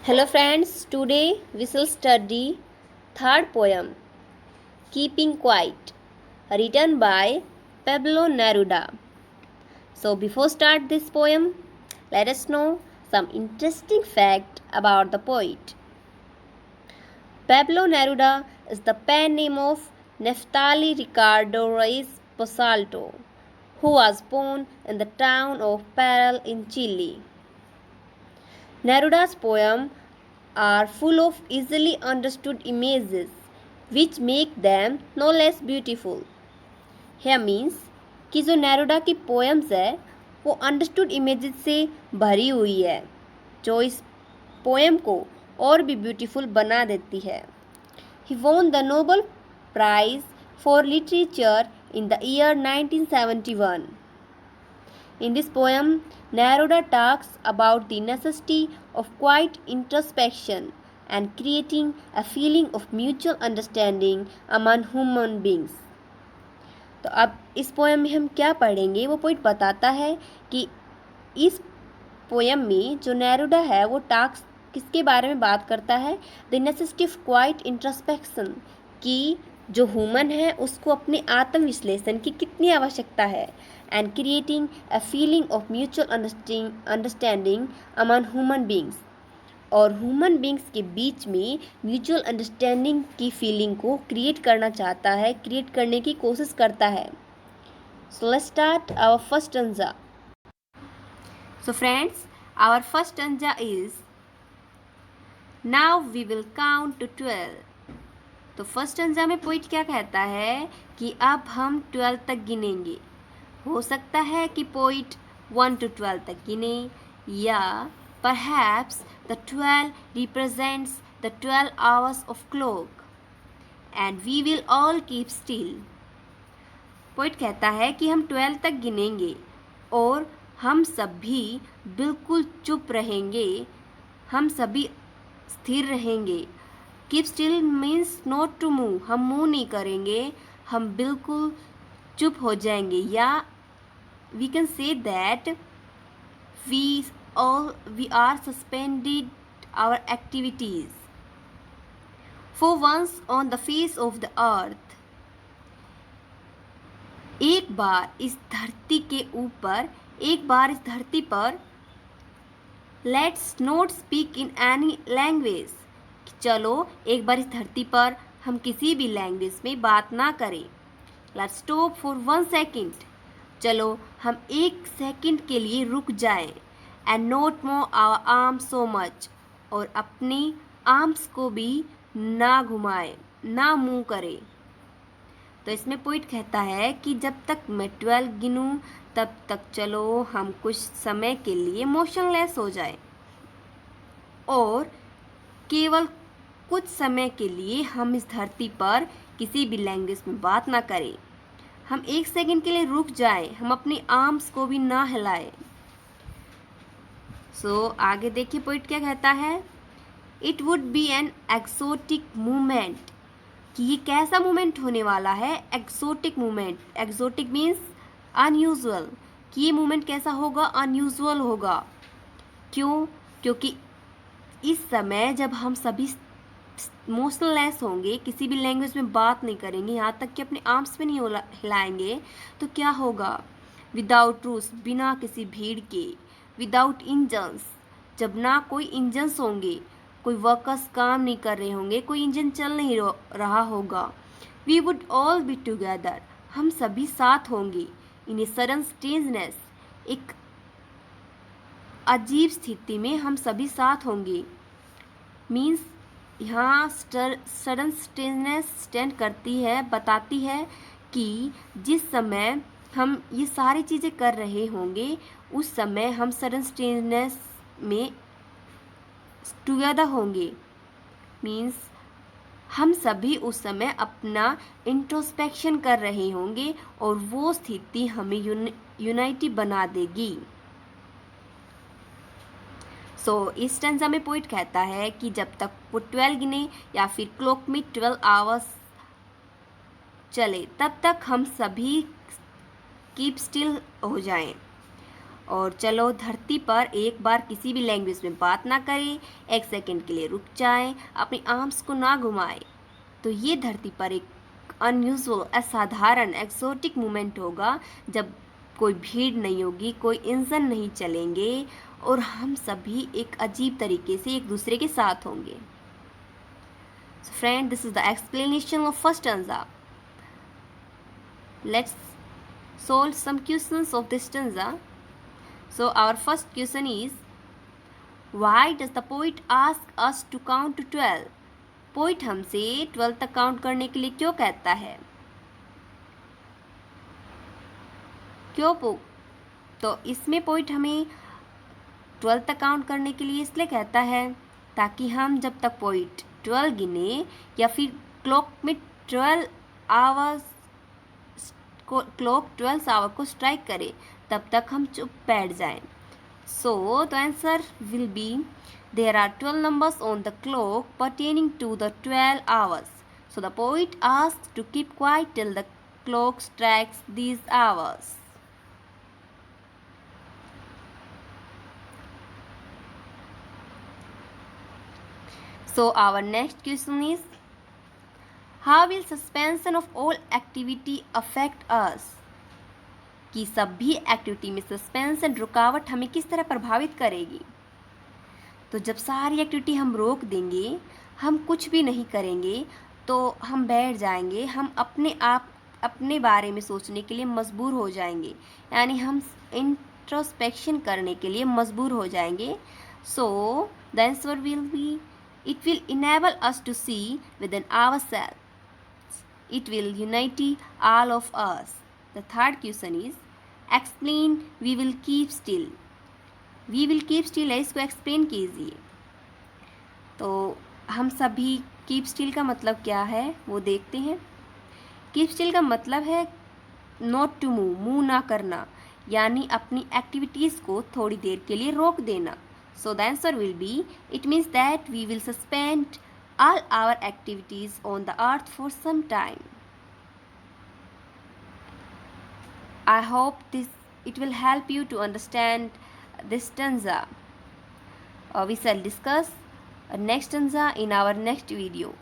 Hello friends, today we shall study third poem, Keeping Quiet, written by Pablo Neruda. So before start this poem, let us know some interesting fact about the poet. Pablo Neruda is the pen name of Neftali Ricardo Reyes Posalto, who was born in the town of Parral in Chile. Neruda's poems are full of easily understood images which make them no less beautiful. Here means कि जो Neruda की poems है वो understood images से भरी हुई है जो इस पोएम को और भी ब्यूटीफुल बना देती है. He won the Nobel Prize for Literature in the year 1971. In this poem, Neruda talks about the necessity of quiet introspection and creating a feeling of mutual understanding among human beings. तो अब इस poem में हम क्या पढ़ेंगे वो poet बताता है कि इस पोएम में जो नेरुडा है वो टास्क किसके बारे में बात करता है. The necessity of quite introspection, कि जो ह्यूमन है उसको अपने आत्म विश्लेषण की कितनी आवश्यकता है. And creating a feeling of mutual understanding among human beings, और ह्यूमन बींग्स के बीच में म्यूचुअल अंडरस्टैंडिंग की फीलिंग को क्रिएट करना चाहता है, क्रिएट करने की कोशिश करता है. So let's start our first stanza. So friends, our first stanza is now we will count to 12. तो फर्स्ट स्टैंजा में पोइट क्या कहता है कि अब हम 12 तक गिनेंगे. हो सकता है कि पोइट 1 to 12 तक गिने, या perhaps the 12 represents the 12 hours of clock and we will all keep still. Poet कहता है कि हम 12 तक गिनेंगे और हम सभी बिल्कुल चुप रहेंगे, हम सभी स्थिर रहेंगे. Keep still means not to move, हम मूव नहीं करेंगे, हम बिल्कुल चुप हो जाएंगे. या we can say that we are suspended our activities for once on the face of the earth. एक बार इस धरती के ऊपर, एक बार इस धरती पर, let's not speak in any language, चलो एक बार इस धरती पर हम किसी भी लैंग्वेज में बात ना करें. लेट्स स्टॉप फॉर 1 second, चलो हम 1 सेकंड के लिए रुक जाएं. And not move our arms so much, और अपनी आर्म्स को भी ना घुमाएं, ना मूव करें. तो इसमें पोइट कहता है कि जब तक मैं 12 गिनूं तब तक चलो हम कुछ समय के लिए मोशनलेस हो जाए, और केवल कुछ समय के लिए हम इस धरती पर किसी भी लैंग्वेज में बात ना करें. हम 1 सेकंड के लिए रुक जाएं, हम अपने आर्म्स को भी ना हिलाएं. सो आगे देखिए पोइट क्या कहता है. It would be an exotic movement, कि ये कैसा मूवमेंट होने वाला है. Exotic movement, exotic means unusual, कि ये मूवमेंट कैसा होगा, अनयूजुअल होगा. क्यों? क्योंकि इस समय जब हम सभी मोशनलेस होंगे, किसी भी लैंग्वेज में बात नहीं करेंगे, यहाँ तक कि अपने आर्म्स पे नहीं हिलाएंगे, तो क्या होगा. विदाउट रूल्स, बिना किसी भीड़ के. विदाउट इंजन्स, जब ना कोई इंजन्स होंगे, कोई वर्कर्स काम नहीं कर रहे होंगे, कोई इंजन चल नहीं रहा होगा. We would all be together, हम सभी साथ होंगे. इन ए सडन स्ट्रेंजनेस, एक अजीब स्थिति में हम सभी साथ होंगे. मीन्स यहाँ सडन स्ट्रेंजनेस स्टैंड करती है, बताती है कि जिस समय हम ये सारी चीज़ें कर रहे होंगे उस समय हम सडन स्ट्रेंजनेस में टुगेदर होंगे. मीन्स हम सभी उस समय अपना इंट्रोस्पेक्शन कर रहे होंगे और वो स्थिति हमें यूनाइटी बना देगी. सो इस स्टैंजा में पोइट कहता है कि जब तक वो 12 गिने या फिर क्लॉक में 12 आवर्स चले तब तक हम सभी कीप स्टिल हो जाएं. और चलो धरती पर एक बार किसी भी लैंग्वेज में बात ना करें, एक सेकंड के लिए रुक जाएं, अपनी आर्म्स को ना घुमाएं, तो ये धरती पर एक अनयूजुअल, असाधारण, एक्सोटिक मोमेंट होगा जब कोई भीड़ नहीं होगी, कोई इंजन नहीं चलेंगे और हम सभी एक अजीब तरीके से एक दूसरे के साथ होंगे. So friend, this is the explanation of first stanza. Let's solve some questions of this stanza. So our first question is, why does the poet ask us to count to 12? Poet हमसे 12 तक count करने के लिए क्यों कहता है? क्यों तो इसमें पोइट हमें 12 तक काउंट करने के लिए इसलिए कहता है ताकि हम जब तक पोइट 12 गिने या फिर क्लॉक 12 आवर को स्ट्राइक करे तब तक हम चुप बैठ जाएं. सो the answer will B, there are 12 numbers on the clock pertaining to the 12 hours. So the poet asks to keep quiet till the clock strikes these hours. So our next question is, how will suspension of all activity affect us? कि सभी activity में suspension, रुकावट हमें किस तरह प्रभावित करेगी? तो जब सारी एक्टिविटी हम रोक देंगे, हम कुछ भी नहीं करेंगे, तो हम बैठ जाएंगे, हम अपने बारे में सोचने के लिए मजबूर हो जाएंगे, यानी हम इंट्रोस्पेक्शन करने के लिए मजबूर हो जाएंगे. So the answer will be, it will enable us to see within ourselves, it will unite all of us. The third question is, explain we will keep still. We will keep still है, इसको explain कीजिए. तो हम सभी keep still का मतलब क्या है वो देखते हैं. कीप स्टिल का मतलब है नॉट टू मूव, मूव ना करना, यानी अपनी एक्टिविटीज़ को थोड़ी देर के लिए रोक देना. So the answer will be, it means that we will suspend all our activities on the earth for some time. I hope this it will help you to understand this stanza. We shall discuss next stanza in our next video.